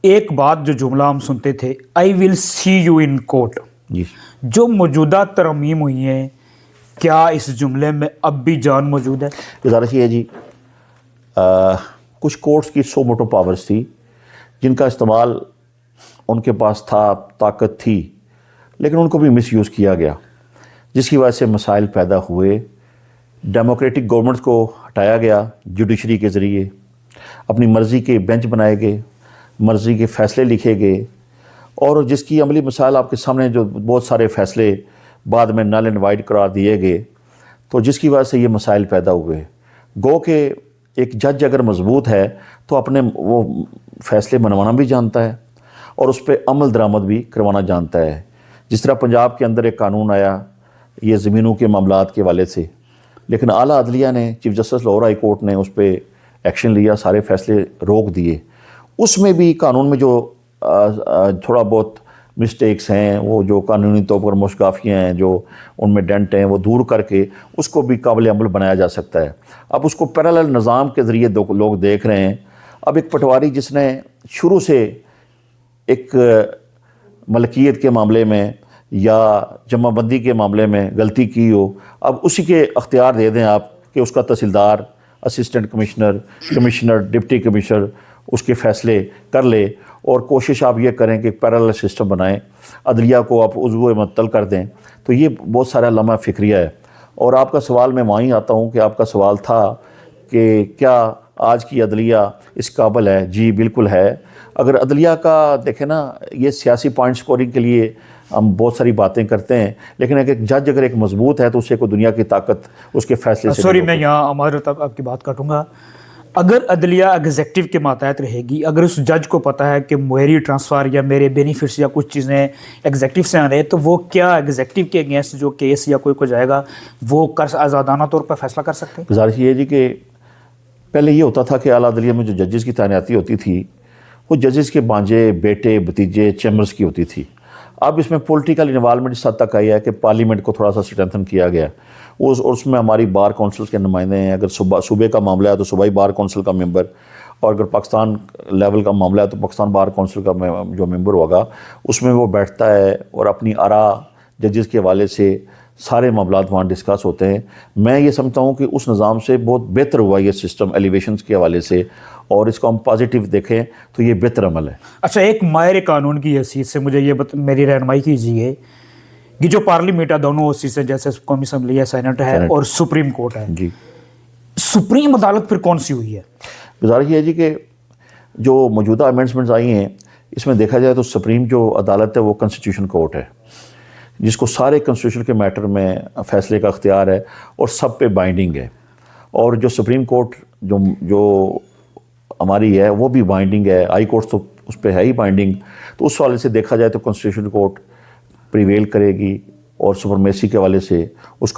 ایک بات جو جملہ ہم سنتے تھے، آئی ول سی یو ان کورٹ، جی جو موجودہ ترمیم ہوئی ہیں، کیا اس جملے میں اب بھی جان موجود ہے؟ گزارش یہ ہے جی، کچھ کورٹس کی سو موٹو پاورز تھی جن کا استعمال ان کے پاس تھا، طاقت تھی، لیکن ان کو بھی مس یوز کیا گیا، جس کی وجہ سے مسائل پیدا ہوئے۔ ڈیموکریٹک گورنمنٹ کو ہٹایا گیا جوڈیشری کے ذریعے، اپنی مرضی کے بینچ بنائے گئے، مرضی کے فیصلے لکھے گئے، اور جس کی عملی مثال آپ کے سامنے جو بہت سارے فیصلے بعد میں نل اینڈ وائڈ قرار دیے گئے، تو جس کی وجہ سے یہ مسائل پیدا ہوئے۔ گو کہ ایک جج اگر مضبوط ہے تو اپنے وہ فیصلے منوانا بھی جانتا ہے اور اس پہ عمل درآمد بھی کروانا جانتا ہے۔ جس طرح پنجاب کے اندر ایک قانون آیا یہ زمینوں کے معاملات کے والے سے، لیکن اعلیٰ عدلیہ نے، chief justice Lahore high court نے اس پہ ایکشن لیا، سارے فیصلے روک دیے۔ اس میں بھی قانون میں جو تھوڑا بہت مسٹیکس ہیں، وہ جو قانونی طور پر مشگافیاں ہیں، جو ان میں ڈینٹ ہیں، وہ دور کر کے اس کو بھی قابل عمل بنایا جا سکتا ہے۔ اب اس کو پیرالل نظام کے ذریعے لوگ دیکھ رہے ہیں۔ اب ایک پٹواری جس نے شروع سے ایک ملکیت کے معاملے میں یا جمع بندی کے معاملے میں غلطی کی ہو، اب اسی کے اختیار دے دیں آپ کہ اس کا tehsildar, assistant commissioner, commissioner, deputy commissioner اس کے فیصلے کر لے، اور کوشش آپ یہ کریں کہ پیرالل سسٹم بنائیں، عدلیہ کو آپ عضو معطل کر دیں۔ تو یہ بہت سارا لمحہ فکریہ ہے۔ اور آپ کا سوال، میں وہیں آتا ہوں کہ آپ کا سوال تھا کہ کیا آج کی عدلیہ اس قابل ہے؟ جی بالکل ہے۔ اگر عدلیہ کا دیکھیں نا، یہ سیاسی پوائنٹ سکورنگ کے لیے ہم بہت ساری باتیں کرتے ہیں، لیکن ایک جج اگر ایک مضبوط ہے تو اسے کوئی دنیا کی طاقت اس کے فیصلے سے سوری، میں یہاں عمارت آپ کی بات کاٹوں گا۔ اگر عدلیہ ایگزیکٹو کے ماتحت رہے گی، اگر اس جج کو پتہ ہے کہ میری ٹرانسفر یا میرے بینیفٹس یا کچھ چیزیں ایگزیکٹو سے آ رہے ہیں، تو وہ کیا ایگزیکٹو کے اگینسٹ جو کیس یا کوئی کو جائے گا وہ آزادانہ طور پر فیصلہ کر سکتے ہیں؟ گزارش یہ ہے جی کہ پہلے یہ ہوتا تھا کہ اعلیٰ عدلیہ میں جو ججز کی تعیناتی ہوتی تھی وہ ججز کے بانجے، بیٹے، بھتیجے، چیمبرز کی ہوتی تھی۔ اب اس میں پولیٹیکل انوالومنٹ اس حد تک آئی ہے کہ پارلیمنٹ کو تھوڑا سا اسٹرینتھن کیا گیا، اور اس میں ہماری بار کونسل کے نمائندے ہیں۔ اگر صوبے کا معاملہ ہے تو صوبائی بار کونسل کا ممبر، اور اگر پاکستان لیول کا معاملہ ہے تو پاکستان بار کونسل کا جو ممبر ہوگا اس میں وہ بیٹھتا ہے، اور اپنی آراء ججز کے حوالے سے سارے معاملات وہاں ڈسکس ہوتے ہیں۔ میں یہ سمجھتا ہوں کہ اس نظام سے بہت بہتر ہوا یہ سسٹم ایلیویشنز کے حوالے سے، اور اس کو ہم پازیٹیو دیکھیں تو یہ بہتر عمل ہے۔ اچھا، ایک ماہر قانون کی حیثیت سے مجھے یہ میری رہنمائی کیجیے کہ جو پارلیمنٹ ہے دونوں حیثیت سے، جیسے قومی اسمبلی ہے، سینٹ ہے اور سپریم کورٹ ہے، جی، سپریم عدالت پھر کون سی ہوئی ہے؟ گزارش یہ ہے جی کہ جو موجودہ امینڈمنٹس آئی ہیں اس میں دیکھا جائے تو سپریم جو عدالت ہے وہ کنسٹیٹیوشن کورٹ ہے، جس کو سارے کنسٹیٹیوشن کے میٹر میں فیصلے کا اختیار ہے اور سب پہ بائنڈنگ ہے۔ اور جو سپریم کورٹ جو ہماری ہے وہ بھی بائنڈنگ ہے، ہائی کورٹ تو اس پہ ہے ہی بائنڈنگ۔ تو اس حوالے سے دیکھا جائے تو کنسٹیٹیوشن کورٹ پریویل کرے گی، اور سپرمیسی کے حوالے سے اس کا